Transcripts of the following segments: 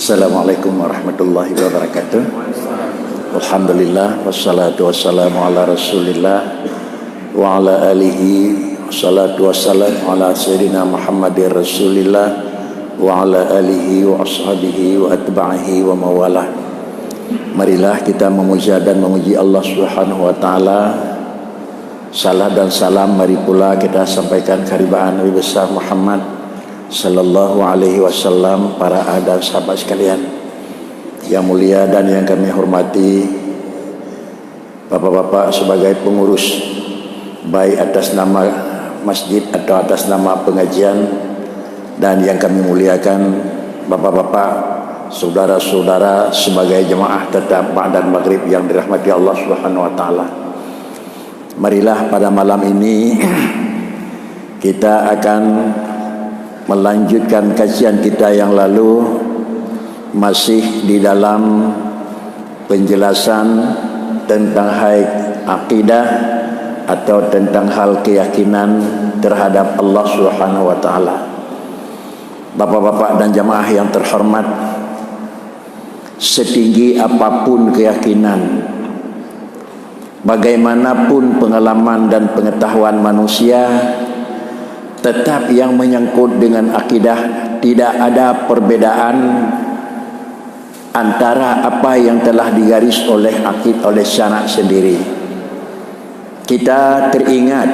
Assalamualaikum warahmatullahi wabarakatuh. Alhamdulillah wassalatu wassalamu ala Rasulillah wa ala alihi wassalatu wassalamu ala sayyidina Muhammadir Rasulillah wa ala alihi wa ashabihi wa atba'ihi wa mawalah. Marilah kita memuja dan memuji Allah Subhanahu wa taala. Salam dan salam mari pula kita sampaikan kehadiran Nabi besar Muhammad sallallahu alaihi wasallam, para dan sahabat sekalian yang mulia dan yang kami hormati, bapak-bapak sebagai pengurus baik atas nama masjid atau atas nama pengajian, dan yang kami muliakan bapak-bapak, saudara-saudara sebagai jemaah tetap ba'da maghrib yang dirahmati Allah Subhanahu wa taala. Marilah pada malam ini kita akan melanjutkan kajian kita yang lalu, masih di dalam penjelasan tentang hal akidah atau tentang hal keyakinan terhadap Allah Subhanahu wa taala. Bapak-bapak dan jamaah yang terhormat, setinggi apapun keyakinan, bagaimanapun pengalaman dan pengetahuan manusia, tetap yang menyangkut dengan akidah tidak ada perbedaan antara apa yang telah digaris oleh syarak sendiri. Kita teringat,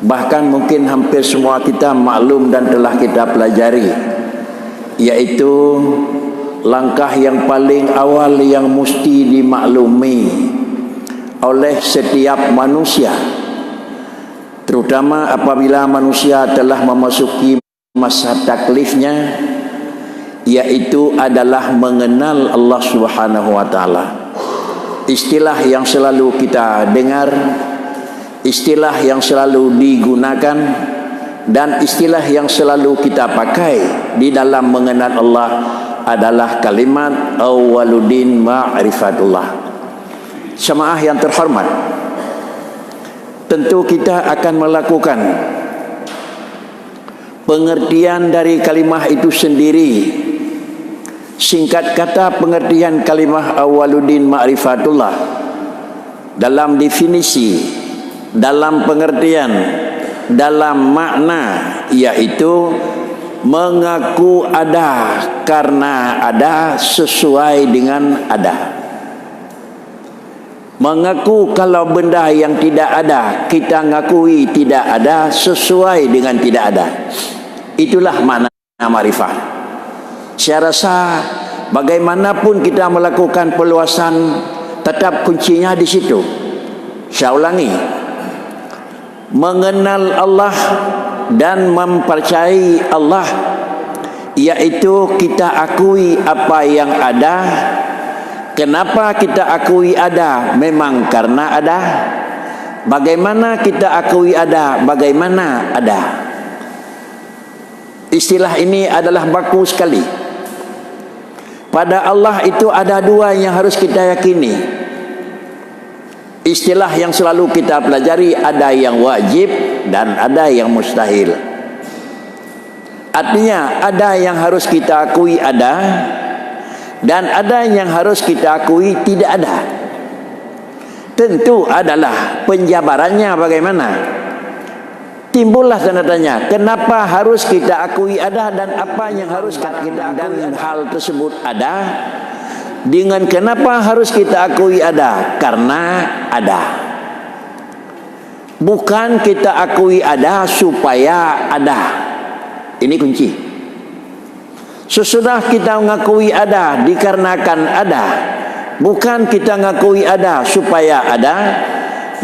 bahkan mungkin hampir semua kita maklum dan telah kita pelajari, yaitu langkah yang paling awal yang mesti dimaklumi oleh setiap manusia, terutama apabila manusia telah memasuki masa taklifnya, yaitu adalah mengenal Allah Subhanahu wa taala. Istilah yang selalu kita dengar, istilah yang selalu digunakan, dan istilah yang selalu kita pakai di dalam mengenal Allah adalah kalimat awwaluddin ma'rifatullah. Jemaah yang terhormat, tentu kita akan melakukan pengertian dari kalimah itu sendiri. Singkat kata, pengertian kalimah awwaluddin ma'rifatullah dalam definisi, dalam pengertian, dalam makna, yaitu mengaku ada karena ada sesuai dengan ada. Mengaku kalau benda yang tidak ada, kita ngakui tidak ada sesuai dengan tidak ada. Itulah makna ma'rifah. Saya rasa bagaimanapun kita melakukan peluasan, tetap kuncinya di situ. Saya ulangi, mengenal Allah dan mempercayai Allah, yaitu kita akui apa yang ada. Kenapa kita akui ada? Memang karena ada. Bagaimana kita akui ada? Bagaimana ada? Istilah ini adalah baku sekali. Pada Allah itu ada dua yang harus kita yakini. Istilah yang selalu kita pelajari, ada yang wajib dan ada yang mustahil. Artinya ada yang harus kita akui ada, dan ada yang harus kita akui tidak ada. Tentu adalah penjabarannya bagaimana. Timbullah tanda tanya, kenapa harus kita akui ada dan apa yang harus kita akui, dan hal tersebut ada. Dengan kenapa harus kita akui ada? Karena ada. Bukan kita akui ada supaya ada. Ini kunci. Sesudah kita mengakui ada dikarenakan ada, bukan kita mengakui ada supaya ada,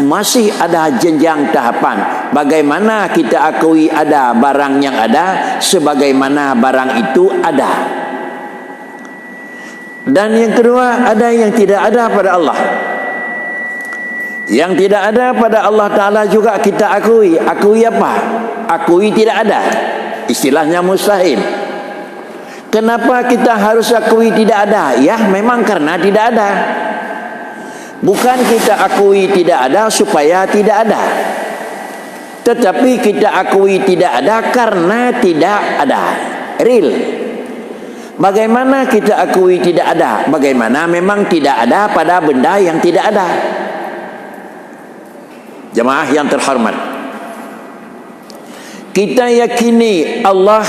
masih ada jenjang tahapan. Bagaimana kita akui ada barang yang ada, sebagaimana barang itu ada. Dan yang kedua, ada yang tidak ada pada Allah. Yang tidak ada pada Allah Ta'ala juga kita akui. Akui apa? Akui tidak ada. Istilahnya mustahil. Kenapa kita harus akui tidak ada? Ya, memang karena tidak ada. Bukan kita akui tidak ada supaya tidak ada, tetapi kita akui tidak ada karena tidak ada. Real. Bagaimana kita akui tidak ada? Bagaimana memang tidak ada pada benda yang tidak ada? Jemaah yang terhormat, kita yakini Allah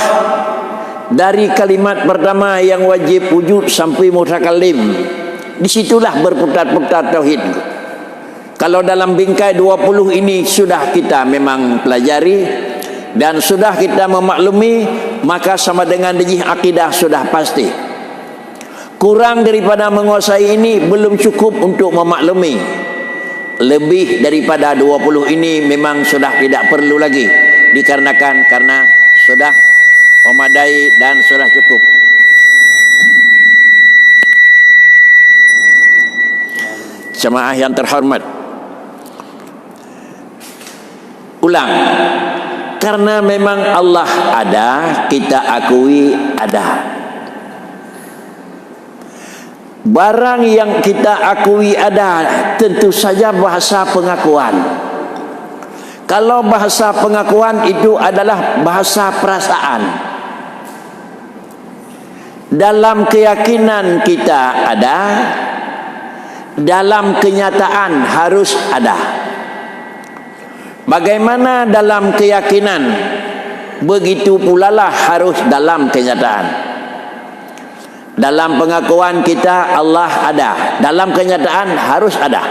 dari kalimat pertama yang wajib wujud sampai mutakallim. Disitulah berputar-putar tauhid. Kalau dalam bingkai 20 ini sudah kita memang pelajari dan sudah kita memaklumi, maka sama dengan dijih akidah sudah pasti. Kurang daripada menguasai ini belum cukup untuk memaklumi. Lebih daripada 20 ini memang sudah tidak perlu lagi, dikarenakan karena sudah memadai dan sudah cukup. Jemaah yang terhormat, ulang, karena memang Allah ada, kita akui ada. Barang yang kita akui ada tentu saja bahasa pengakuan. Kalau bahasa pengakuan itu adalah bahasa perasaan. Dalam keyakinan kita ada, dalam kenyataan harus ada. Bagaimana dalam keyakinan, begitu pula lah harus dalam kenyataan. Dalam pengakuan kita Allah ada, dalam kenyataan harus ada.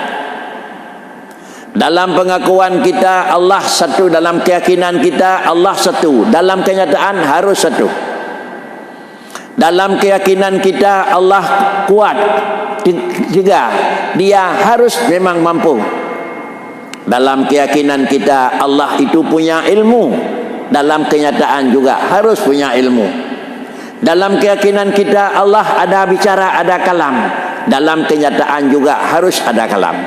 Dalam pengakuan kita Allah satu, dalam keyakinan kita Allah satu, dalam kenyataan harus satu. Dalam keyakinan kita Allah kuat juga, dia harus memang mampu. Dalam keyakinan kita Allah itu punya ilmu, dalam kenyataan juga harus punya ilmu. Dalam keyakinan kita Allah ada bicara, ada kalam, dalam kenyataan juga harus ada kalam.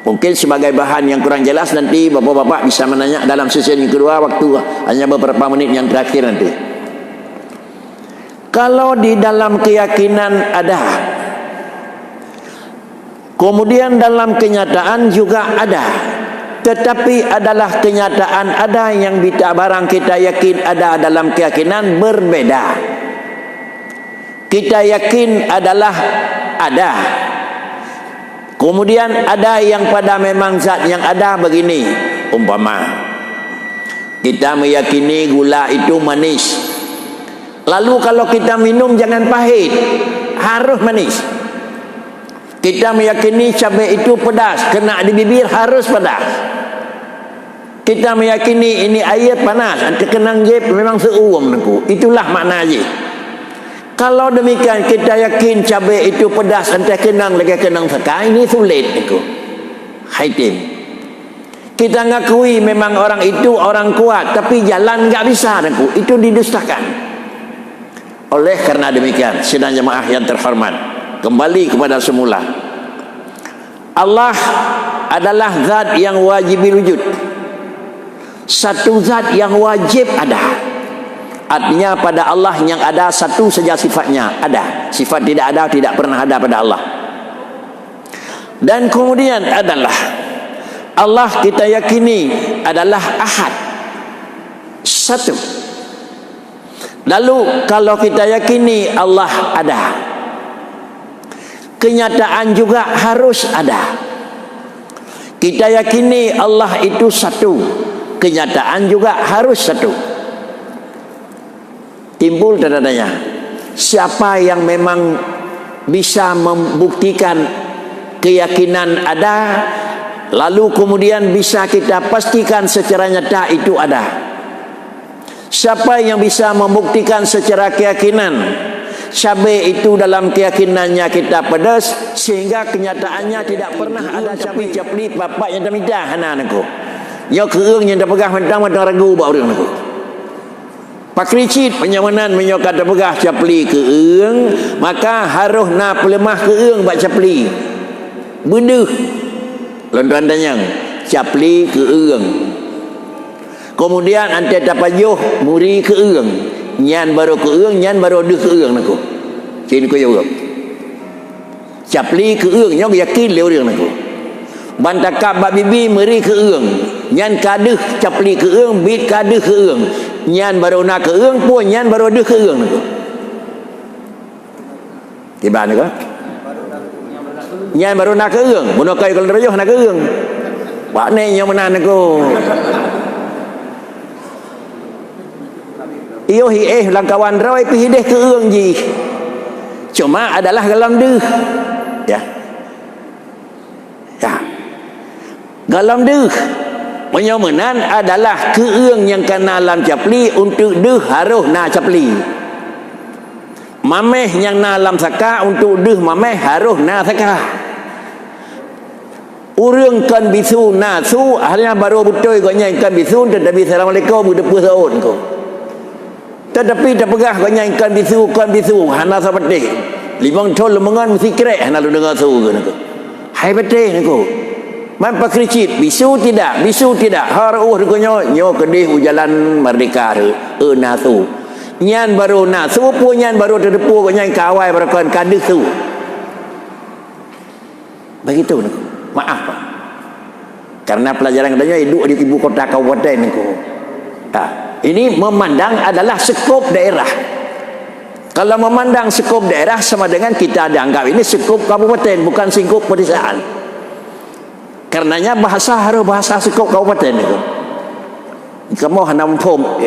Mungkin sebagai bahan yang kurang jelas nanti bapak-bapak bisa menanya dalam sesi yang kedua, waktu hanya beberapa menit yang terakhir nanti. Kalau di dalam keyakinan ada, kemudian dalam kenyataan juga ada, tetapi adalah kenyataan ada yang barang kita yakin ada dalam keyakinan berbeda. Kita yakin adalah ada, kemudian ada yang pada memang zat yang ada begini. Umpama kita meyakini gula itu manis, lalu kalau kita minum jangan pahit, harus manis. Kita meyakini cabai itu pedas, kena di bibir harus pedas. Kita meyakini ini air panas, nanti kenang jeb memang seuam aku. Itulah makna aja. Kalau demikian kita yakin cabai itu pedas, nanti kenang lagi kenang seka, ini sulit aku. Haitim. Kita ngakui memang orang itu orang kuat, tapi jalan enggak bisa aku. Itu didustakan. Oleh karena demikian, sidang jemaah yang terhormat, kembali kepada semula. Allah adalah zat yang wajib wujud. Satu zat yang wajib ada. Artinya pada Allah yang ada satu saja sifatnya, ada. Sifat tidak ada, tidak pernah ada pada Allah. Dan kemudian adalah Allah kita yakini adalah ahad, satu. Lalu kalau kita yakini Allah ada, kenyataan juga harus ada. Kita yakini Allah itu satu, kenyataan juga harus satu. Timbul tanda-tandanya, siapa yang memang bisa membuktikan keyakinan ada, lalu kemudian bisa kita pastikan secara nyata itu ada? Siapa yang bisa membuktikan secara keyakinan cabai itu dalam keyakinannya kita pedas, sehingga kenyataannya tidak pernah ada cabai-cabai bapak yang termidah anak-anakku. Yang keung yang terpegah mentang-mentang ragu bawa orang aku. Pak Ricit penyamanan menyokat terpegah capli keung, maka harus na pelemah keung bak capli. Beduh. Lontuan tanyang capli keung. Kemudian ante tapajuh muri keung. Nyan baru keung, nyan baru deh keung aku. Cini ko yo. Capli keung nyok yakin leu reung aku. Bantakap bab bibi meri keung, nyan kadeh capli keung, bit kadeh keung, nyan baru nak keung pun nyan baru deh keung aku. Tiba ni ke? Nyan baru nak ke ương, bunuh kai kalau rayuh nak ke ương. Pak ni yang mana aku? Iyo langkawan rawai pi hideh ke ương ji. Cuma adalah galam deh. Ya. Ya. Galam deh. Penyomenan adalah ke ương yang kena alam capli untuk deh haruh na capli. Mameh yang na alam saka untuk deh mameh haruh na saka. Urang kan bisu na su akhirnya baru betul ganya kan bisu tetapi assalamualaikum udah pusaun ko. Tetapi tak pegah ganya kan bisu hana seperti limang tol lemengan mesti krek hana lu dengar su ke nako. Hai betul nako. Man pakricit bisu tidak haruh ganya nyo kedih jalan merdeka na su. Nyan baru na su pu nyan baru terdepu ganya kawai berakan kadih su. Begitu nako. Maaf Pak. Karena pelajaran katanya hidup di ibu kota kabupaten itu. Ini memandang adalah skop daerah. Kalau memandang skop daerah sama dengan kita dianggap ini skop kabupaten bukan skop pedesaan. Karenanya bahasa harus bahasa skop kabupaten itu. Kamu hana mempom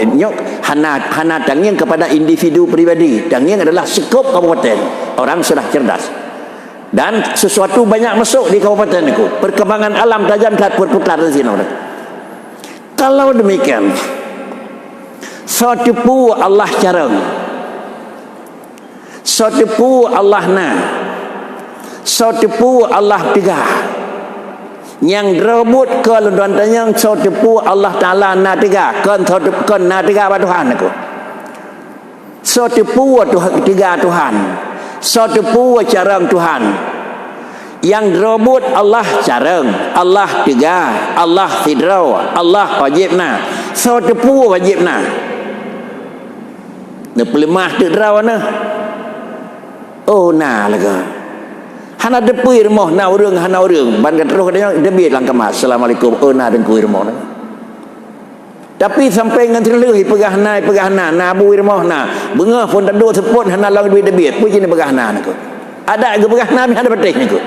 hana danging kepada individu pribadi. Danging adalah skop kabupaten. Orang sudah cerdas. Dan sesuatu banyak masuk di kabupaten itu. Perkembangan alam tajam telah berputar di sini. Kalau demikian, sotepu Allah carang, sotepu Allah na, sotepu Allah tiga. Yang rebut ke londantanya sotepu Allah Taala na tiga, kan sotepu kan na tiga Tuhan aku. Sotepu tiga Tuhan. Sotepu carang Tuhan. Yang rebut Allah carang, Allah tiga, Allah tidraw, Allah wajibna. Sotepu wajibna. Ne pelemah tidraw na. Oh na laga. Hana depui remoh na urang hana urang. Ban terus katanya debit lang kemas. Assalamualaikum. Oh na dengkui remoh na. Tapi sampai dengan terleuh pegah na bui remoh na. Bengah pun tak dua seput hana lang duit debit. Puji ni pegah na aku. Ada ke pegah na ada betul ni aku.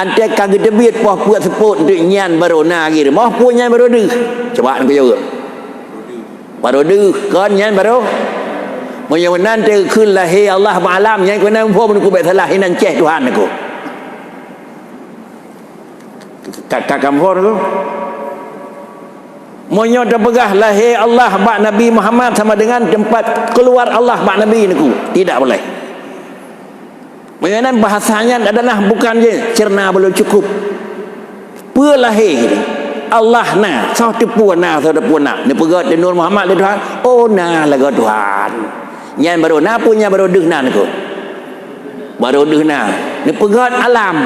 Ante kagak debit poh buat seput untuk nyan baru na gitu. Moh punya baru deh. Coba aku juga. Baru deh kan nyan baru. Monya nanti kun lahi Allah malam yang kena pun aku baik salah hinan ceh Tuhan aku. Kakak kampur tu. Monya terpegah lahir Allah bak Nabi Muhammad sama dengan tempat keluar Allah bak Nabi niku. Tidak boleh. Mengenai bahasanya adalah bukan je cerna belum cukup. Pua lahir Allah na, sao tipu na, ni pegat di Nur Muhammad di Tuhan. Oh na laga Tuhan. Yang baru na punya baru deh na niku. Baru deh na. Ni pegat alam.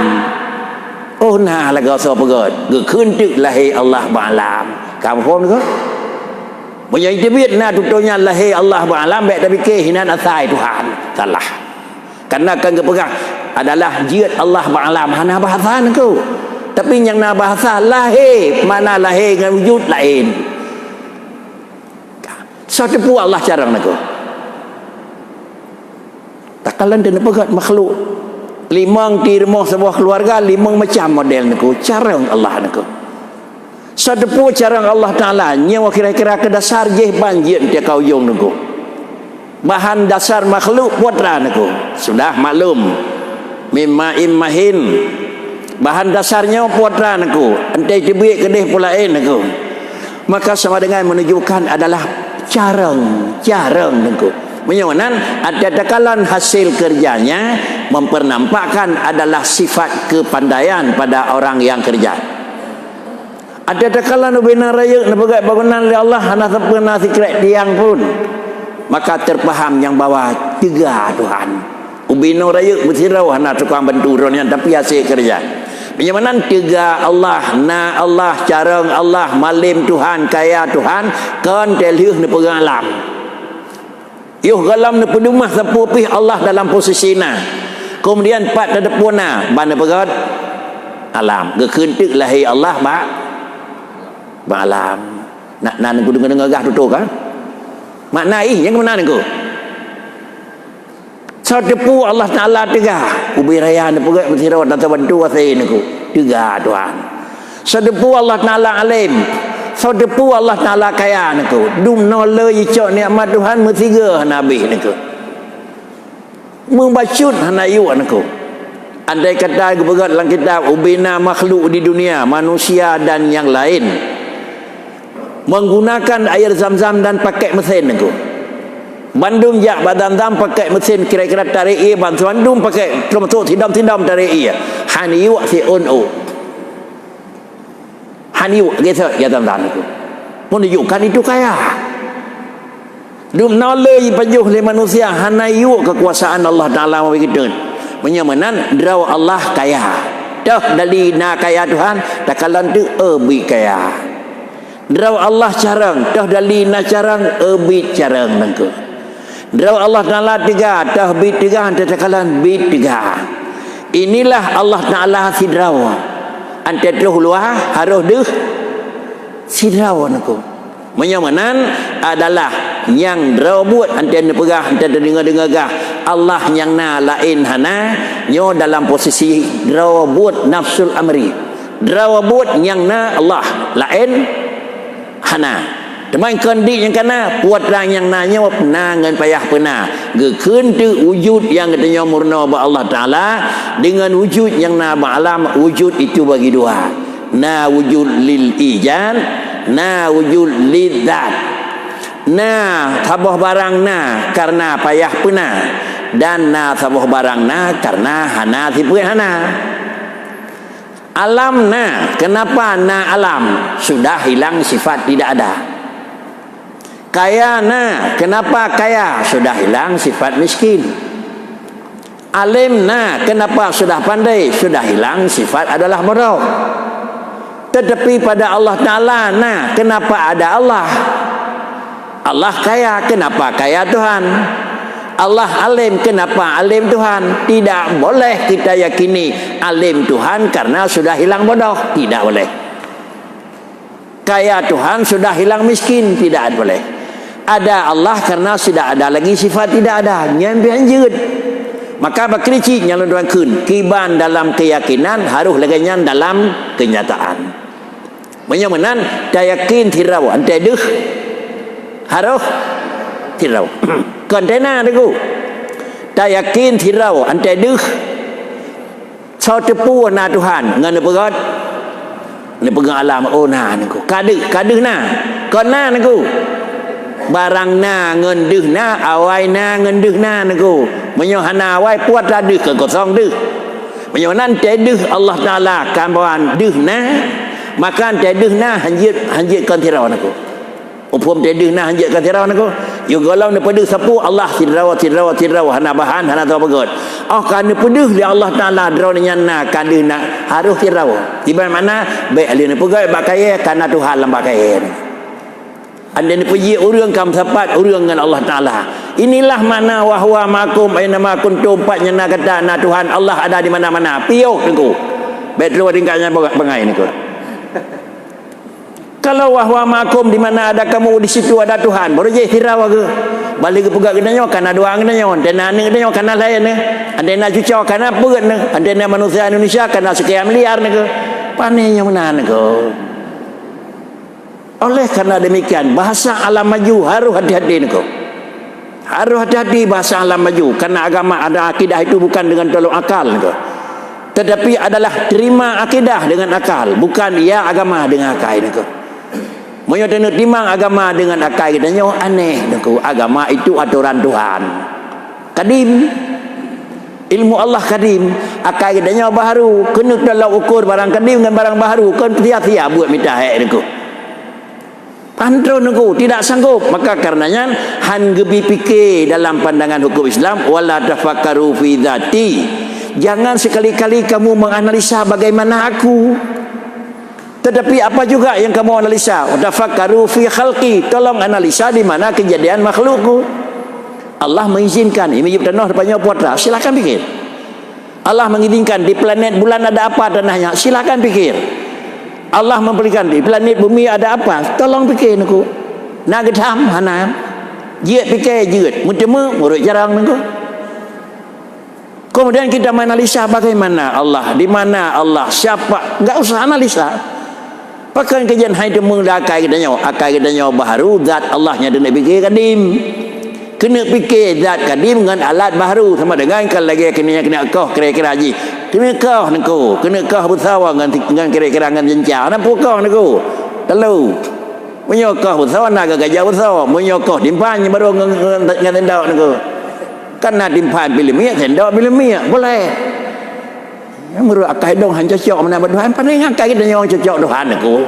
Oh na laga sao pegat. Ge khun tik lahir Allah bak alam. Kamu faham ke? Punya intibit na tutunya lahir Allah beralam baik tapi ke hinan asai Tuhan. Salah. Karena kan kepegang adalah jihad Allah beralam hana bahasa ku. Tapi yang na bahasa lahir mana lahir dengan wujud lain. Satu pu Allah carang aku. Tak kalan dan pegat makhluk. Limang tirmoh sebuah keluarga limang macam model aku. Carang Allah aku. Sadepu carang Allah Ta'ala nyawa kira-kira ke dasar jeh banjir dia kau yung nunggu bahan dasar makhluk putra nunggu sudah maklum mimma immahin bahan dasarnya putra nunggu antai tibik kedih pulain nunggu maka sama dengan menunjukkan adalah carang nunggu menyawanan ada takalan hasil kerjanya mempernampakkan adalah sifat kepandaian pada orang yang kerja. Ada takalan ubina raya nabagai bangunan oleh Allah hana sempurna sikret tiang pun maka terpaham yang bawah tiga Tuhan ubina raya musirau hana tukang benturon yang tapi hasil kerja penyamanan tiga Allah na Allah carang Allah malim Tuhan kaya Tuhan kan telih ni pegang alam yuh galam ni pedumah sepupih Allah dalam posisi na kemudian pat ada puna bana pegat alam gekentik lahir Allah malam nak aku dengar gah tutup kan makna yang mana aku so tepu Allah Ta'ala tegah ubi raya ni pegak bersirawat atau bantu wasain aku tegah Tuhan so tepu Allah Ta'ala alim so tepu Allah Ta'ala kaya aku dum nole icok nikmat Tuhan metiga nabi aku membacut hanayu aku andai kata aku berat dalam kitab ubina makhluk di dunia manusia dan yang lain menggunakan air zam-zam dan pakai mesin aku bandum jak badan zam pakai mesin kira-kira tarik ia bantuan dum pakai termasuk tidam-tidam tarik ia haniyu si unu haniyu gitu ya zam-zam itu menunjukkan itu kaya dum nolai pajuh le manusia hanayu kekuasaan Allah Ta'ala begitu menyamanan draw Allah kaya dah dari na kaya Tuhan tak kalan tu ebi kaya draw Allah carang dah dari na carang ebi carang nangku draw Allah Ta'ala tiga dah bi tiga tak kalan bi tiga inilah Allah Ta'ala sidraw ante tu luah harus deh sidraw nangku menyamanan adalah yang draw buat ante pegah ante dengar-dengar gah Allah yang na lain hana nyo dalam posisi draw buat nafsul amri draw buat yang na Allah lain hana teman kendi yang kana puat rang yang nanya pernah ngan payah pernah gekun tu wujud yang katanya murna ba Allah Ta'ala dengan wujud yang na ba alam wujud itu bagi dua na wujud lil ijan na wujud lil zat na sabuh barang na karena payah pernah dan na sabuh barang na karena hana sipun hana alam na kenapa na alam sudah hilang sifat tidak ada kaya na kenapa kaya sudah hilang sifat miskin alim na kenapa sudah pandai sudah hilang sifat adalah bodoh tetapi pada Allah Ta'ala na kenapa ada Allah Allah kaya kenapa kaya Tuhan Allah alim kenapa alim Tuhan tidak boleh kita yakini alim Tuhan karena sudah hilang bodoh tidak boleh kaya Tuhan sudah hilang miskin tidak boleh ada Allah karena sudah ada lagi sifat tidak ada nyambi anjut maka bakrici nyalon doang kun kiban dalam keyakinan harus laganya dalam kenyataan menyamanan yakin tirau ante deh harus tirau kontena tu tak yakin tirau ante deh so tepu na Tuhan ngan berat ni pegang alam oh na niku kadeh na kon na niku barang na ngan deh na awai na ngan deh na niku menyo hana awai puat ra deh ke kosong deh menyo nan te deh Allah Ta'ala kan bawan deh na maka te deh na hanjit kon tirau niku upum te deh na hanjit kon tirau niku you galau ni pedih sapu Allah tidraw hana bahan hana tahu bagot oh kan ni pedih li Allah Ta'ala draw ni nyana kan dia nak harus tidraw tiba mana baik ali ni pegai bak kaya karena Tuhan lambak kaya ni anda ni pergi urang kam sapat urang dengan Allah Ta'ala inilah makna wahwa makum aina ma kuntum pat nyana kata na Tuhan Allah ada di mana-mana piuh niku baik terus tingkatnya bangai niku kalau wahwa makum di mana ada kamu di situ ada Tuhan baru je tirau ke balik ke pegak kenanya kana dua kenanya antena ni kenanya kana lain ni antena cucau kana berat ni antena manusia Indonesia kana sekian miliar ni ke panenya mana ni ke oleh karena demikian bahasa alam maju harus hati-hati ni ke harus hati-hati bahasa alam maju karena agama ada akidah itu bukan dengan tolong akal ni ke tetapi adalah terima akidah dengan akal bukan ia agama dengan akal ni ke menyatakan timang agama dengan akal katanya aneh niku agama itu aturan Tuhan kadim ilmu Allah kadim akal katanya baru kena kalau ukur barang kadim dengan barang baru kan sia-sia buat mitahek niku pantro niku tidak sanggup maka karenanya han gebi fikir dalam pandangan hukum Islam wala tafakkaru fi dzati jangan sekali-kali kamu menganalisa bagaimana aku tetapi apa juga yang kamu analisa tafakkaru fi khalqi tolong analisa di mana kejadian makhlukku Allah mengizinkan ini tanah depannya putra silakan pikir Allah mengizinkan di planet bulan ada apa tanahnya silakan pikir Allah memberikan di planet bumi ada apa tolong pikir niku nak gedam hana jiat pikir jiat mutemu murid jarang niku Kemudian kita menganalisa bagaimana Allah, di mana Allah, siapa, enggak usah analisa. Pakai kajian hai temu akal kita nyawa baharu zat Allahnya dan fikir kadim. Kena fikir zat kadim dengan alat baharu sama dengan kalau lagi kena kau kira-kira haji. Kena kau nengko, kena kau bersawa dengan kira-kira dengan jenjang. Nampu kau nengko. Kalau menyokah bersawa naga gajah bersawa, menyokah dimpan baru dengan tendau nengko. Karena dimpan bila miak tendau bila miak boleh. Menurut akal dong hanya cocok mana berdoa paling akal kita yang cocok doa aku.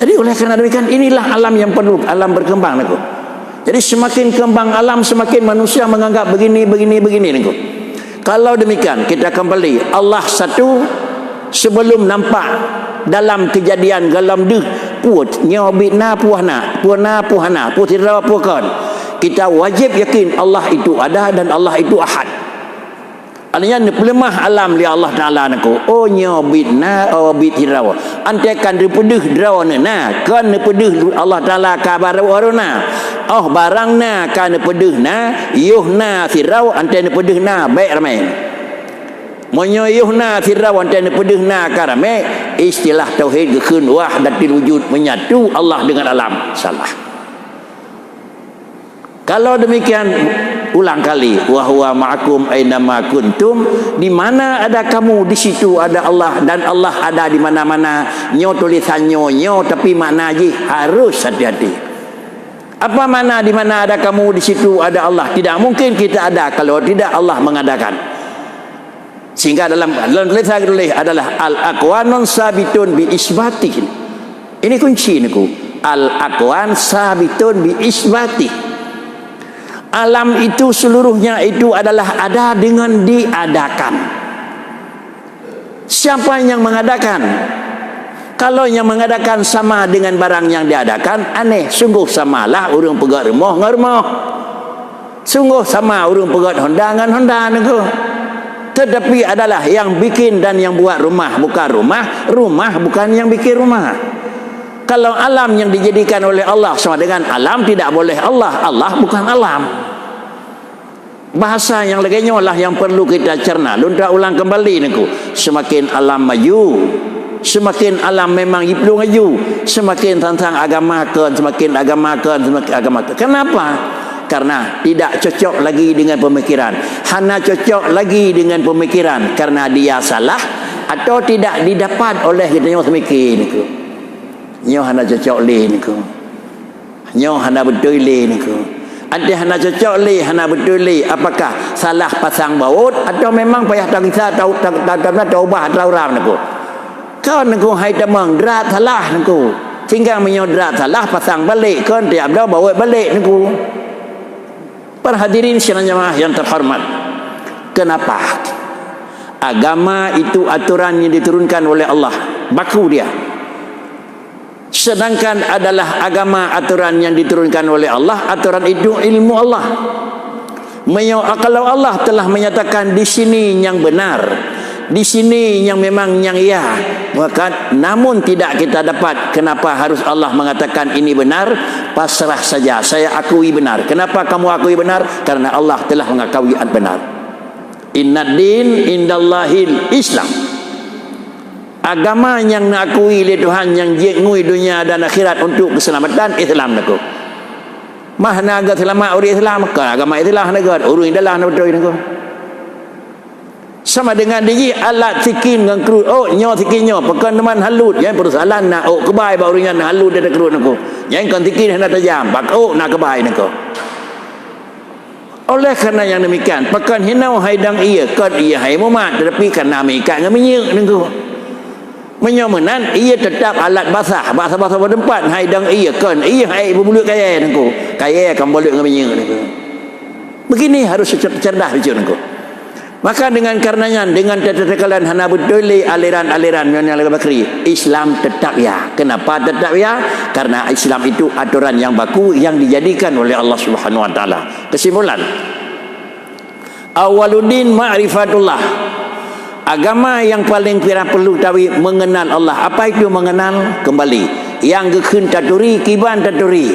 Jadi oleh kerana demikian inilah alam yang perlu alam berkembang aku. Jadi semakin kembang alam semakin manusia menganggap begini aku. Kalau demikian kita kembali Allah satu sebelum nampak dalam kejadian galam deh puat nyobitna puhana putira pukan. Kita wajib yakin Allah itu ada dan Allah itu ahad. Artinya pelemah alam li Allah Taala naku. Oh nyobitna obit hirawa. Antekan dipedeh drawana na kan dipedeh Allah Taala kabar waruna. Oh barangna kan dipedehna yuhna sirau ante dipedehna baik ramai. Monyo yuhna sirau ante dipedehna karame istilah tauhid keun wahdatul wujud menyatu Allah dengan alam. Salah. Kalau demikian ulang kali wahwa ma'akum ainama kuntum, di mana ada kamu di situ ada Allah dan Allah ada di mana-mana. Nyo tulisannya nyo tapi makna je harus hati-hati. Apa makna di mana ada kamu di situ ada Allah? Tidak mungkin kita ada kalau tidak Allah mengadakan. Sehingga dalam tulisan tulis adalah al-aqwanun sabitun bi isbatih. Ini kunci niku. Al-aqwan sabitun bi isbatih. Alam itu seluruhnya itu adalah ada dengan diadakan. Siapa yang mengadakan? Kalau yang mengadakan sama dengan barang yang diadakan, aneh. Sungguh samalah urang pegat rumah dengan rumah. Sungguh sama urang pegat Honda dengan Honda niku. Tetapi adalah yang bikin dan yang buat rumah bukan rumah, rumah bukan yang bikin rumah. Kalau alam yang dijadikan oleh Allah sama dengan alam tidak boleh Allah, Allah bukan alam. Bahasa yang lainnya lah yang perlu kita cerna. Lunta ulang kembali niku. Semakin alam maju, semakin alam memang perlu maju, semakin tentang agama semakin agama. Kenapa? Karena tidak cocok lagi dengan pemikiran. Hana cocok lagi dengan pemikiran karena dia salah atau tidak didapat oleh kita yang semikir niku. Nyo hana cocok le niku. Nyo hana betul le niku. Ante hana cocok le, hana betul le. Apakah salah pasang baut atau memang payah tak kisah tahu bah tahu ram niku. Kau niku hai tamang drat salah niku. Sehingga menyodrat salah pasang balik kan tiap dah bawa balik niku. Para hadirin sekalian jemaah yang terhormat. Kenapa? Agama itu aturan yang diturunkan oleh Allah. Baku dia. Sedangkan adalah agama aturan yang diturunkan oleh Allah, aturan itu ilmu Allah. Kalau Allah telah menyatakan di sini yang benar, di sini yang memang yang iya, maka namun tidak kita dapat. Kenapa harus Allah mengatakan ini benar? Pasrah saja, saya akui benar. Kenapa kamu akui benar? Karena Allah telah mengakui benar. Innad din indallahil Islam. Agama yang mengakui oleh Tuhan yang jengui dunia dan akhirat untuk keselamatan Islam naku. Mahna agak selamat orang Islam ke agama Islam negara urung dalam betul naku. Sama dengan diji alat sikin dengan kerut. Oh nyo sikinnya pekan teman halut yang persoalan nak oh kebai baru ringan halut dia kerut naku. Yang kan sikin hendak tajam pak oh nak kebai naku. Oleh kerana yang demikian pekan hinau haidang iya kan iya hai mumat tetapi kerana mikat dengan minyak naku. Menyomenan ia tetap alat basah bertempat hai dang ia kan ia hai bermulut kaya nengko kaya akan boleh ngamnya nengko. Begini harus cerdas bicu nengko. Maka dengan karenanya dengan tetekalan hana betul aliran-aliran yang bakri Islam tetap ya. Kenapa tetap ya? Karena Islam itu aturan yang baku yang dijadikan oleh Allah Subhanahu wa taala. Kesimpulan, awaluddin ma'rifatullah. Agama yang paling perlu tahu mengenal Allah. Apa itu mengenal? Kembali yang gekun taturi kiban taturi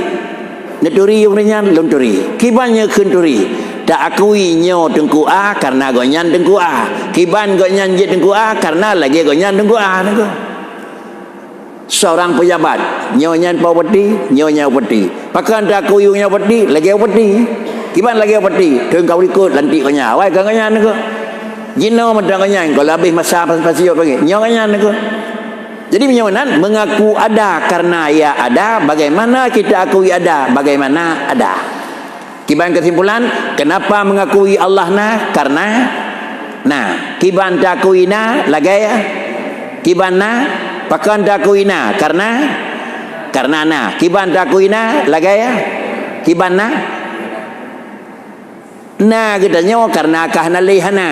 neturi urnya lonturi kibannya kunturi tak akui nyo tengku a karena gonyan tengku a, kiban gonyan je tengku a karena lagi gonyan tengku a. Seorang pejabat nyonya upeti, nyonya upeti, pakan tak akui nyonya upeti lagi upeti, kiban lagi upeti teng kau ikut lantik gonyan awai kan gonyan ko jino madang gonyan kalau habis masa pasio panggil nyonya ko. Jadi menyonan mengaku ada karena ia ada, bagaimana kita akui ada, bagaimana ada. Kiban kesimpulan, kenapa mengakui Allah na? Karena nah, kiban takui na lagi ya. Kiban na pakan takui na karena na. Kiban takui na lagi ya. Kiban na na kita nyo karena kahna lihana.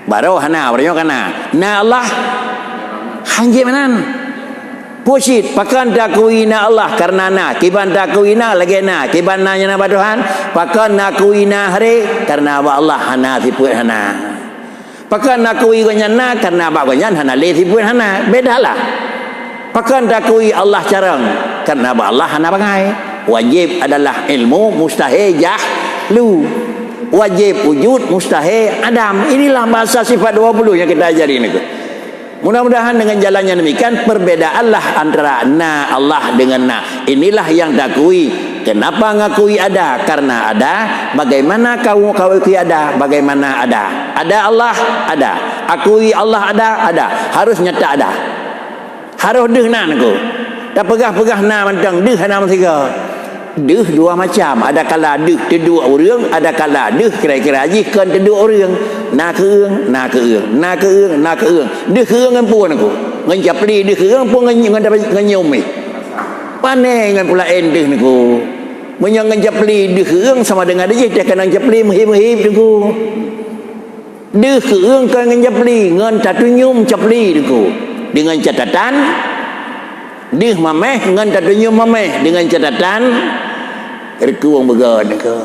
Baru hana baru kana. Na Allah hanji manan pusit pakan dakuina Allah karena na kiban dakuina lagi na kiban nanya na Tuhan pakan nakuina hari karena Allah hana tiput hana pakan nakui gonyan na karena gonyan hana le tiput hana bedalah pakan dakui Allah carang karena Allah hana bangai wajib adalah ilmu mustahil jahlu wajib wujud mustahil adam. Inilah bahasa sifat 20 yang kita ajari ni. Mudah-mudahan dengan jalannya demikian perbedaanlah antara na Allah dengan na. Inilah yang dakui. Kenapa ngakui ada? Karena ada. Bagaimana kau akui ada? Bagaimana ada? Ada Allah, ada. Akui Allah ada, ada. Harus nyata ada. Harus deh nan aku. Tak pegah-pegah na mentang deh na tiga. Deh dua macam. Ada kala deh kedua orang, ada kala deh kira-kira jikan kedua orang. Na keung, na keung, na keung, na keung. Deh keung pun aku. Ngan japli deh keung pun ngan dapat nganyum ni. Pane ngan pula endeh niku. Menyang ngan japli deh keung sama dengan dia tak kena japli mehib-mehib niku. Deh keung kan ngan japli ngan tatunyum japli niku. Dengan catatan deh mameh ngan tatunyum mameh dengan catatan rekuang began ke.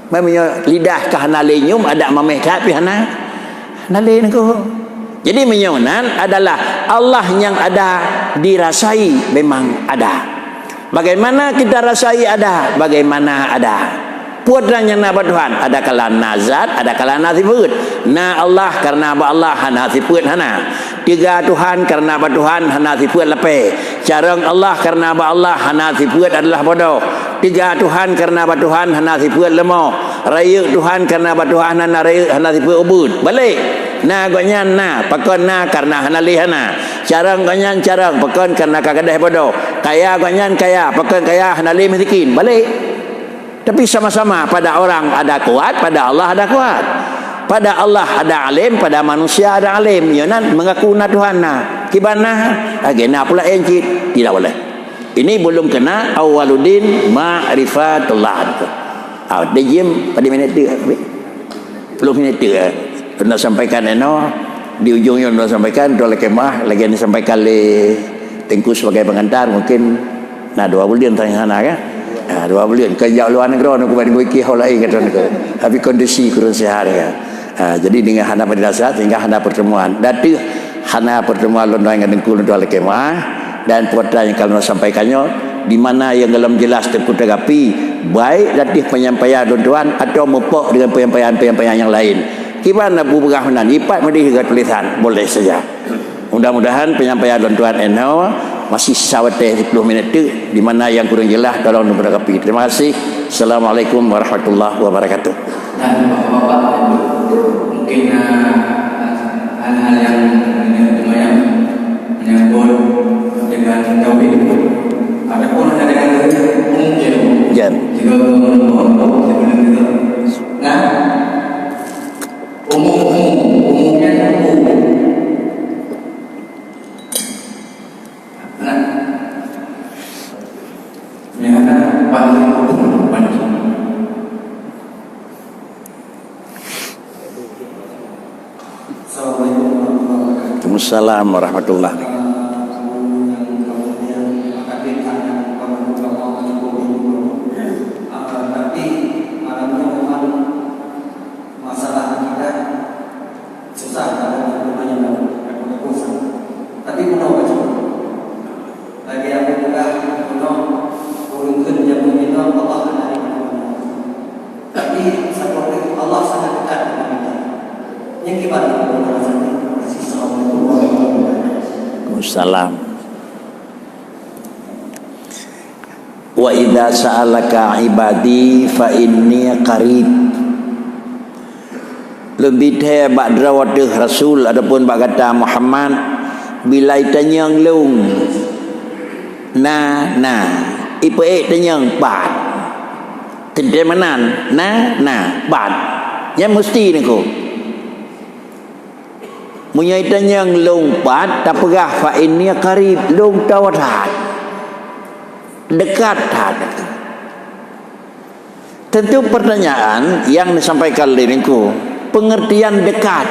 Memangnya lidah kahana lenyum ada mameh tapi hana nale nako. Jadi menyonan adalah Allah yang ada dirasai memang ada. Bagaimana kita rasai ada? Bagaimana ada? Puadranya na Tuhan ada kala nazat, ada kala nasifut. Na Allah karena Allah hana sifut hana. Tiga Tuhan karena Tuhan hana sifut lepe. Carang Allah karena Allah hana sifut adalah bodoh. Tiga Tuhan karena Tuhan hana sifut lemah. Raya Tuhan karena Tuhan hana sifut ubud. Balik. Na gonyan na, pakon na karena hana lihana. Carang gonyan carang, pakon karena kagadah bodoh. Kaya gonyan kaya, pakon kaya hana lih miskin. Balik. Tapi sama-sama pada orang ada kuat, pada Allah ada kuat. Pada Allah ada alim, pada manusia ada alim. Yonan mengaku na Tuhan na. Kibana agena pula encit. Tidak boleh. Ini belum kena awaludin ma'rifatullah. Dia jam pada minit tu. 10 minit tu. Pernah sampaikan di ujungnya pernah sampaikan oleh kemah lagi disampaikan oleh Tengku sebagai pengantar mungkin 2 bulan tanya sana kan. 2 bulan kerja luar negara aku bagi gue kihau lain kata nak. Tapi kondisi kurang sihat ya. Jadi dengan hana pada dasar sehingga hana pertemuan. Datu hana pertemuan london dengan Tengku london oleh kemah dan putra yang kalau sampaikannya di mana yang dalam jelas Tengku Tagapi baik datih penyampaian tuan atau mepok dengan penyampaian yang lain. Gimana bu berahmanan ipat mudi hingga tulisan boleh saja. Mudah-mudahan penyampaian tuan Eno masih sawateh 10 minit tu di mana yang kurang jelas tolong berakapi. Terima kasih. Assalamualaikum warahmatullahi wabarakatuh. Dan Bapak-bapak mungkin hal-hal yang lumayan menyangkut dengan tauhid. Adapun ada dengan umum Jan. Jika sebelum itu. Nah, umumnya nah, yang ada paling banyak. Waalaikumsalam warahmatullahi wabarakatuh. Tapi Allah sangat dekat dengan kita. Yang gimana rasanya? Assalamualaikum warahmatullahi wabarakatuh. Waalaikumsalam. Wa idza sa'alaka ibadi fa inni qarib. Lebih teh ba'da wadih Rasul adapun bak kata Muhammad bila tanyang lung na ipe tanyang bat kedemanan na bat yang mesti ni ko munyai tanyang lung bat tapegah fa inni qarib lung tawatat dekat had. Tentu pertanyaan yang disampaikan diriku pengertian dekat.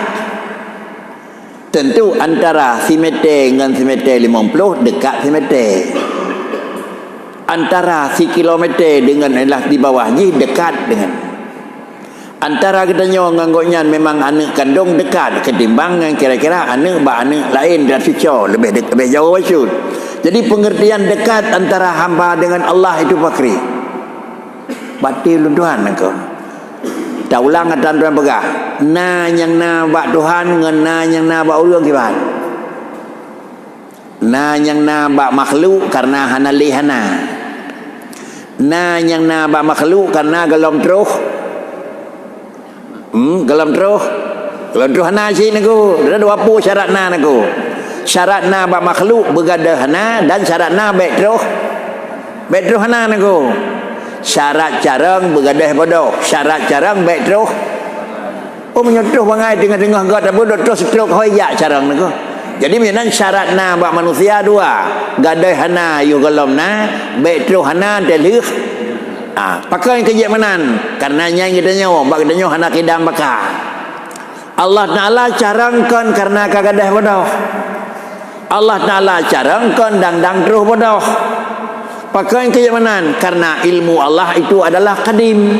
Tentu antara si meter dengan si meter 50 dekat si meter. Antara si kilometer dengan ialah di bawahnya dekat dengan. Antara katanya nganggonya memang anak kandung dekat ketimbang yang kira-kira anak lain dan cucu lebih jauh maksud. Jadi pengertian dekat antara hamba dengan Allah itu pakri. Batil Tuhan engkau. Tak ulang kata tuan pegah. Na yang na bak Tuhan dengan na yang na bak ulung kiban. Na yang na bak makhluk karena hana lihana. Na yang na bak makhluk karena gelam teruh. Gelam teruh hana sih naku. Ada dua pu syarat na naku. Syarat na bak makhluk bergada hana dan syarat na baik teruh hana naku. Syarat carang bergadah bodoh, syarat carang baik terus. Oh menyodoh bangai tengah-tengah gak tak bodoh terus stroke hoyak carang ni ko. Jadi menan syarat na bak manusia dua, gadah hana yu galam na, baik terus hana delih. Pakai kerja menan karena yang kita nyawa, bak kita nyawa hana kidam bakar. Allah Taala carangkan karena kagadah bodoh. Allah Taala carangkan dang terus bodoh. Pakai kenyamanan karena ilmu Allah itu adalah kadim.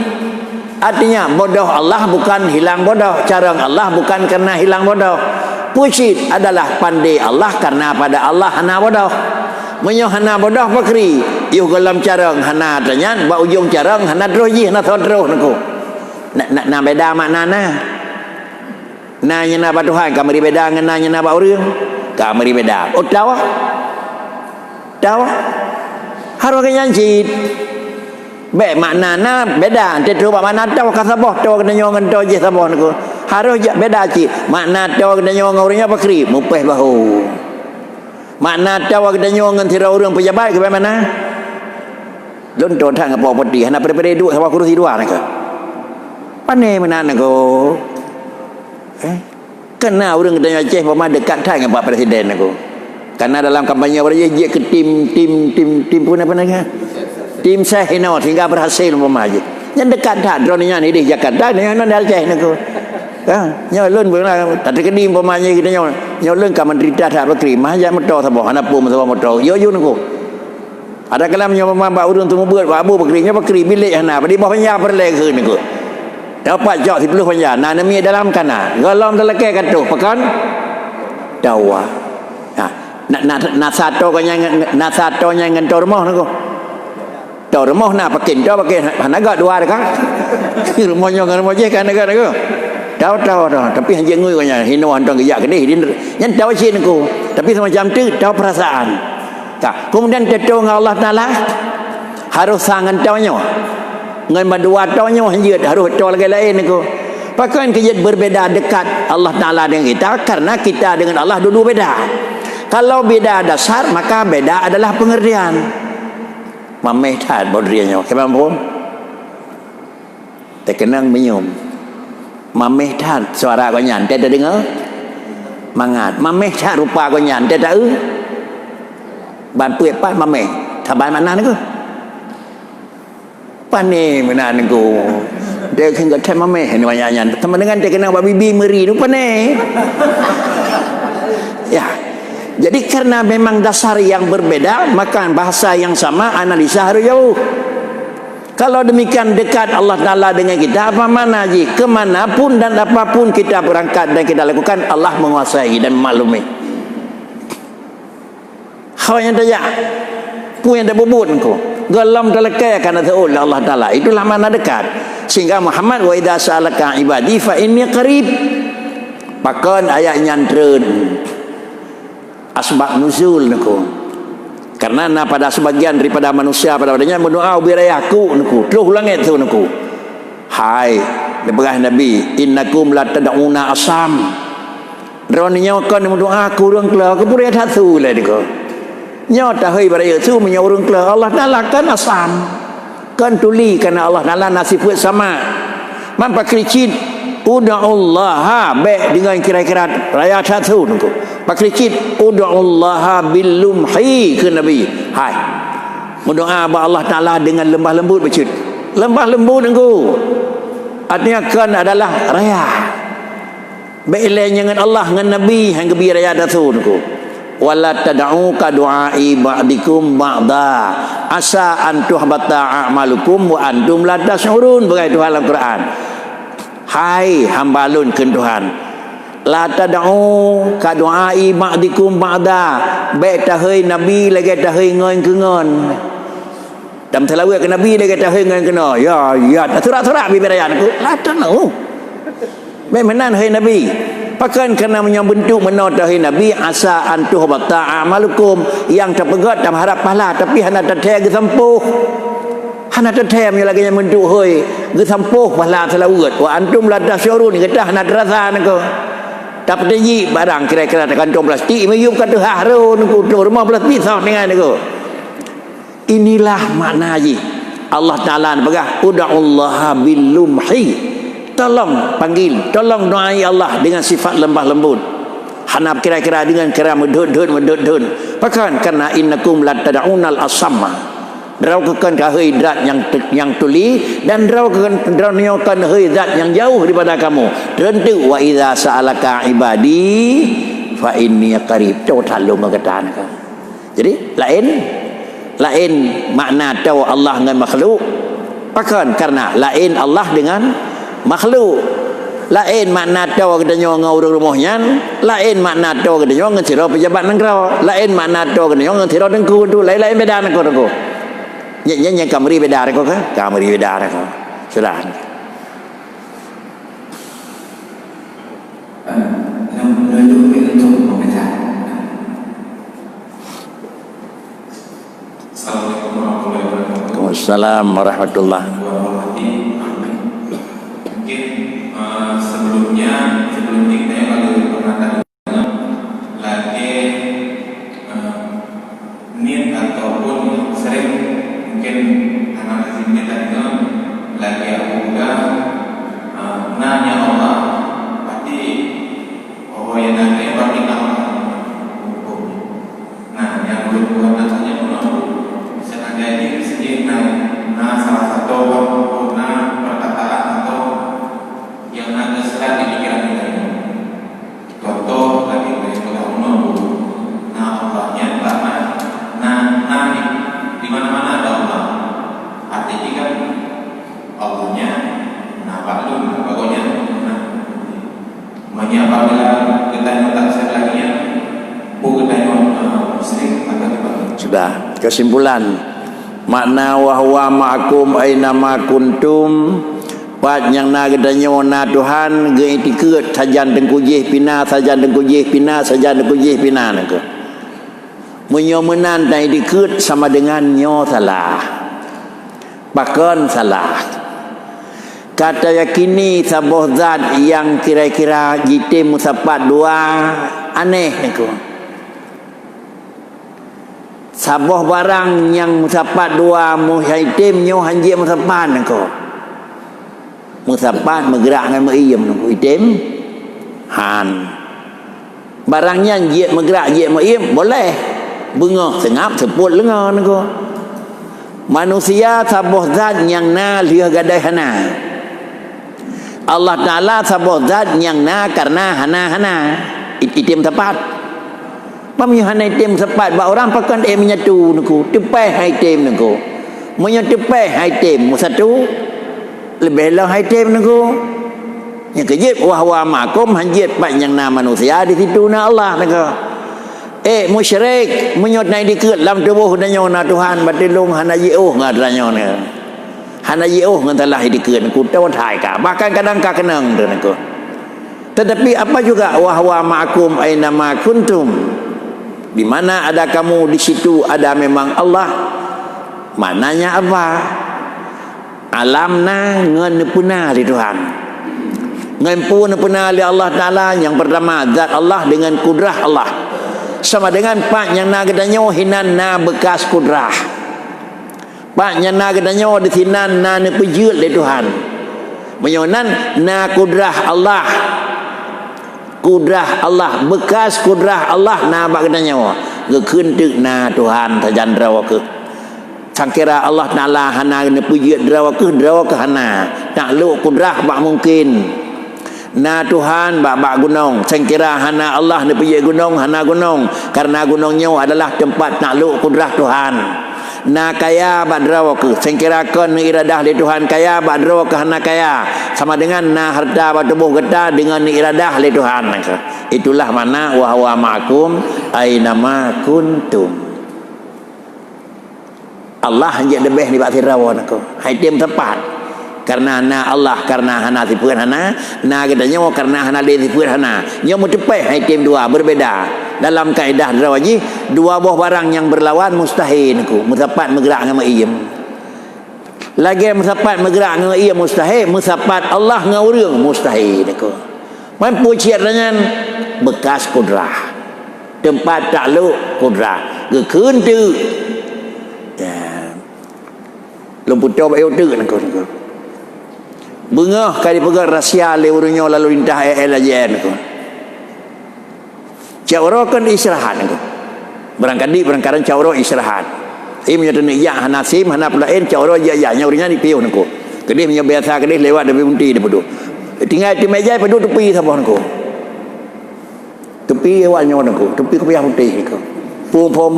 Artinya bodoh Allah bukan hilang bodoh, carang Allah bukan karena hilang bodoh. Pusit adalah pandai Allah karena pada Allah hana bodoh. Menyo hana bodoh pakri, iu galam carang hana tanyan, ba ujung carang hana droji hana terus naku. Nak beda makna na. Nanya na ba Tuhan kamari beda ngan nanya na ba urang. Kamari beda. Oh tahu. Harus kenyanjit. Baik maknana beda. Dia tu makna tahu kasabah tahu kena nyongan tahu je sabah niku. Harus beda cik. Makna tahu kena nyongan orangnya pakri, mupeh bahu. Makna tahu kena nyongan tira orang pejabat ke mana? Lonto tang apa putih, hana pere duk sama kursi dua nak. Pandai mana niku? Kena orang kena Aceh pemah dekat tang Pak Presiden niku. Karena dalam kampanye dia ke tim pun apa namanya? Tim Sehino hingga berhasil memaji. Yang dekat dah drone-nya ni di Jakarta ni non Aceh ni ko. Nyolun pun tak kedim pemaji kita nyolun ka menteri dah bakri mah ya motor sabah anak pun sabah motor yo ni ko. Ada kalam nyo mamba urun tu buat abu bakrinya bakri bilik hana di bawah nya perle ke ni ko. Dapat jauh 10 panjang na nami dalam kana. Galam teleke katuh pekan dawa. Nak satu ngan rumah nako. Rumah nak pakai hanaga dua dekat. Rumahnya ngan rumah je kan dekat nako. Tahu tapi hanya ngui kanya hino antang geyak gede yang tahu sih nako. Tapi semacam tu tahu perasaan. Kemudian tahu dengan Allah Taala harus sangat tahunya. Ngan berdua tahunya hanya harus tahu lagi lain nako. Pakai kerja berbeda dekat Allah Taala dengan kita karena kita dengan Allah dulu beda. Kalau beda dasar maka beda adalah pengertian. Mameh tad bodrianya. Kemana pun? Terkenang menyum. Mameh tad suara kau nyantai tak dengar? Mangat. Mameh tad rupa kau nyantai tak? Ban puet pan mameh. Taban mana ni ko? Pane mana ni ko? Dia kena tak mameh ni banyak. Teman dengan terkenang bibi meri tu pane. Ya. Jadi karena memang dasar yang berbeda, maka bahasa yang sama, analisa harus jauh. Kalau demikian dekat Allah Ta'ala dengan kita, apa mana ji? Kemanapun dan apapun kita berangkat dan kita lakukan, Allah menguasai dan memaklumi. Kau yang tanya, ku yang dah bubut ku, gelam terlekai karena Allah Ta'ala. Itulah mana dekat. Sehingga Muhammad wa idza sa'alaka ibadi fa inni qarib. Pakon ayat nyantreun asbab nuzul niku. Karena pada sebagian daripada manusia pada wadanya berdoa birayaku niku. Terus langit tu niku. Hai, dibegah Nabi, innakum la tad'una asam. Droninya kon berdoa aku urang kelah ke pura satu lah niku. Nya tahai baraya tu menyurung kelah Allah Taala kan asam. Kan tuli karena Allah Taala nasifut sama. Mampa kricit ud'ullaha baik dengan kira-kira raya satu niku. Pakricit ud'ullaha bil lumhi ke Nabi. Hai. Berdoa ba Allah Taala dengan lembah lembut becut. Lembah lembut niku. Artinya kan adalah raya. Baiklah dengan Allah dengan Nabi hang gebi raya datu niku. Wala tad'u ka du'ai ba'dikum ba'da asa an tuhbata a'malukum wa antum la tash'urun begitu dalam Quran. Hai hamba lun ke Tuhan, la tad'u ka du'ai ba'dikum ba'da baik tahai Nabi lagi tahai ngon ke ngon. Dalam telawih ke Nabi lagi tahai ngon kena. Ya surat-surat bi raya niku. La tanu. Baik menan hai Nabi. Pakan kena bentuk menodai Nabi asa antuh bata amalukum yang terpegat dalam harap pahala tapi hana terteh ke sempuh. Hana terteh nya lagi yang bentuk hoi ke sempuh pahala selawat wa antum la tasyurun kita hana terasa niku. Dapat ji barang kira-kira kantong plastik mayup kata haro niku rumah plastik sah dengan niku. Inilah makna ji. Allah Taala begah ud'ullaha bil lumhi. Tolong panggil, tolong doai Allah dengan sifat lembah lembut. Hanap kira-kira dengan kira medut-dut. Pakan karena innakum la tad'unal asamma. Drau kekan kahai zat yang tuli dan drau kekan hai zat yang jauh daripada kamu. Tentu wa idza sa'alaka ibadi fa inni qarib. Total mengatakan. Jadi lain makna tahu Allah dengan makhluk. Pakan karena lain Allah dengan makhluk. Lain makna tahu katanya ngau rumahnya, lain makna tahu katanya ngentiro pejabat negara, lain makna tahu katanya ngentiro dengku tu, lain beda nengku. Yang kamri beda nengku kan? Kamri beda nengku. Sudah. Lalu untuk komentar. Assalamualaikum warahmatullahi wabarakatuh. Sebelum kita kalau pernah lagi niat ataupun sering mungkin anak sini tadi lagi aku udah nanya Allah pasti yang nanya pasti tahu. Nah yang belum buat nanya sengaja ini sedikit salah satu perkataan atau yang ada serat di pikiran kita ini. Contoh lagi kita Allahnya nah di mana-mana ada Allah. Artinya kan Allahnya bagus pokoknya. Apabila kita tak serat lagi ya, kita muslim atau gimana? Sudah kesimpulan makna wa huwa ma'akum aina ma kuntum. Pat yang na gedanya wana Tuhan ge itikut sajan dengkujih pina sajan dengkujih pina sajan dengkujih pina nangko. Munyo menan dan itikut sama dengan nyo salah. Pakon salah. Kata yakini sabuh zat yang kira-kira jitim musapat dua aneh nangko. Sabuh barang yang musapat dua muhaitim nyo hanji musapat nangko. Musapat bergerak dengan meiyam nunggu item han barangnya jiat bergerak jiat meiyam boleh bengah sengap seput lengan nunggu manusia sabuh zat yang na liah gadai hana Allah Ta'ala sabuh zat yang na karena hana item tepat pamih hana item tepat ba orang pakan menyatu nunggu tepai item nunggu menyetepai item satu lebih lah item nunggu yang kejip wahwa makum hanjit pak yang nama manusia di situ na Allah nunggu musyrik menyot naik dikut dalam tubuh dan nyona Tuhan batilung hana jiuh ngadranyo ne hana yeuh ngan talah dikeun ku teu thai ka bahkan kadang ka kenang tu nako. Tetapi apa juga wahwa ma'akum aina ma kuntum, di mana ada kamu di situ ada memang Allah. Mananya apa? Alamna ngan puna li Tuhan. Ngan puna li Allah Taala. Yang pertama zat Allah dengan kudrah Allah. Sama dengan pak yang na gadanyo hinan na bekas kudrah. Pak yang na gadanyo di sinan na ne pejut li Tuhan. Menyonan na kudrah Allah. Kudrah Allah, bekas kudrah Allah na bak gadanyo. Gekeun teuk na Tuhan tajan rawa ke. Sangkira Allah Ta'ala hana ne puji drawa ke hana tak lu kudrah bak mungkin na Tuhan bak gunung. Sangkira hana Allah ne puji gunung hana gunung karena gunungnya adalah tempat tak lu kudrah Tuhan. Na kaya bak drawa ke sangkira kon iradah li Tuhan kaya bak drawa ke hana kaya sama dengan na harta bak tubuh kita dengan iradah li Tuhan. Itulah mana wa huwa ma'akum aina ma kuntum. Allah hanya lebih di bak Firaun aku. Hai tim tepat. Karena na Allah karena hana tipuan hana, na katanya karena hana le tipuan hana. Nya mu tepai hai tim dua berbeda. Dalam kaedah darawaji dua buah barang yang berlawan mustahil aku. Musapat bergerak dengan iem. Lagi musapat bergerak dengan iem mustahil, musapat Allah dengan urang mustahil aku. Mampu ciat dengan bekas kudrah. Tempat takluk kudrah. Gekeun teu. Lumputo bayu tu kan kau. Bengah kali pegang rahsia le urunyo lalu lintah LJN kau. Cawro kan istirahat kau. Berangkali cawro istirahat. Ini menyatu ni ya hanasim hana pulain cawro ya nya urunnya di piu kau. Kedih punya biasa kedih lewat dari bunti depa tu. Tinggal di meja pedu tepi sabon kau. Tepi awaknya kau. Tepi kopiah putih kau. Pum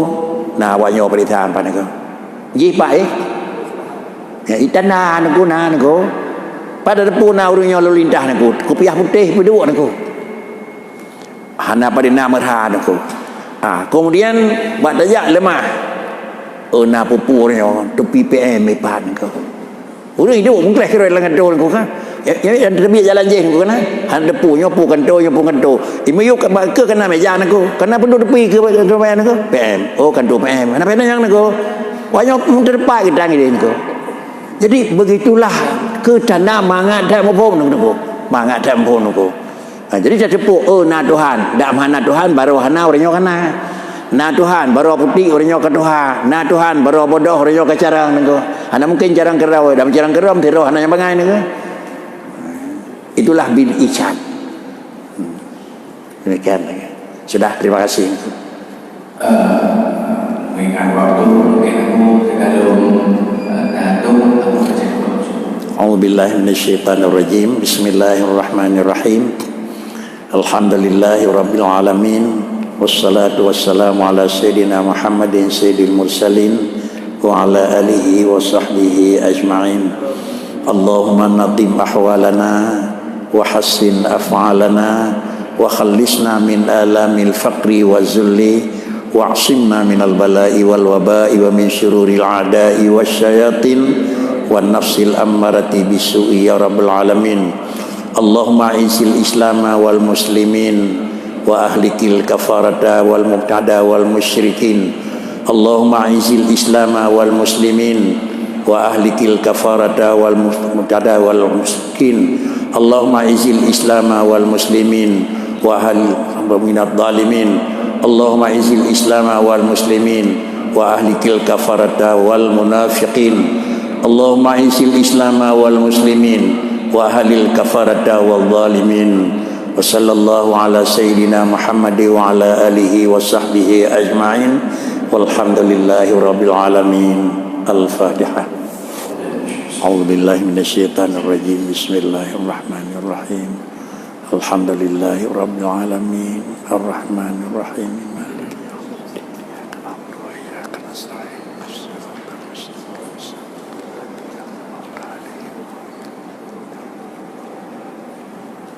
nah awaknya peritaan pan kau. Ji pak ya itana naku na naku pada depu na urunyo lalu lintah naku kopiah putih berdua naku hana pada nama merha naku kemudian buat dajak lemah na pupurnya tepi PM mepan naku urung hidup mungkin kira lengan do naku kan ya tepi jalan je naku kan han depunya pu kanto nya pu kanto imuyuk ke kena meja naku kena pendu tepi ke naku PM kanto PM ana pena yang naku wanyo terdepan kita ngi naku. Jadi begitulah kedana mangat dak mopom nunggu. Mangat dak mopom nunggu. Jadi dak tepuk na Tuhan, dak mana Tuhan baru hana urenyo kana. Na Tuhan baru putih urenyo ka Tuhan. Na Tuhan baru bodoh urenyo ka carang nunggu. Ana mungkin carang kerau, dak carang keram tiro hana yang bangai nunggu. Itulah bil ijab. Demikian. Sudah, terima kasih. Mengingat waktu mungkin aku kalau A'udzubillahi minasyaitonirrajim. Bismillahirrahmanirrahim. Alhamdulillahirabbil alamin. Wassalatu wassalamu ala sayyidina Muhammadin sayyidil mursalin wa ala alihi wa sahbihi ajma'in. Allahumma nadim ahwalana wa hassin af'alana wa khallisna min alamil faqri wa zulli wa'asimna minal bala'i wal waba'i wa min syururil a'da'i wasyayatin wan nafsil ammarati bisu'i ya rabbal alamin. Allahumma izil islama wal muslimin wa ahlikil kafarata wal mubtada wal musyrikin. Allahumma izil islama wal muslimin wa ahlikil kafarata wal mubtada wal musyrikin. Allahumma izil islama wal muslimin wa ahli minadh dhalimin. Allahumma izil islama wal muslimin wa ahlikil kafarata wal munafiqin. Allahumma izil islama wal muslimin wa ahlil kafarata wal zalimin. Wa sallallahu ala sayyidina Muhammad wa ala alihi wa sahbihi ajma'in. Walhamdulillahi rabbil alamin. Al-Fatihah. A'udzubillahi minasyaitonir rajim. Bismillahirrahmanirrahim. Alhamdulillahi rabbil alamin. Ar-Rahmanir Rahim.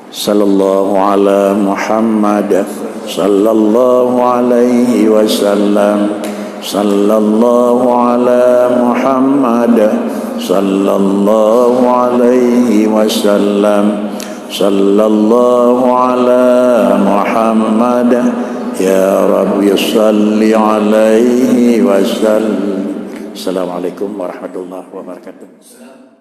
Sallallahu ala Muhammad sallallahu alaihi wasallam. Sallallahu ala Muhammad sallallahu alaihi wasallam. Sallallahu ala Muhammad ya Rabbi salli alaihi wasallam. Assalamualaikum warahmatullahi wabarakatuh.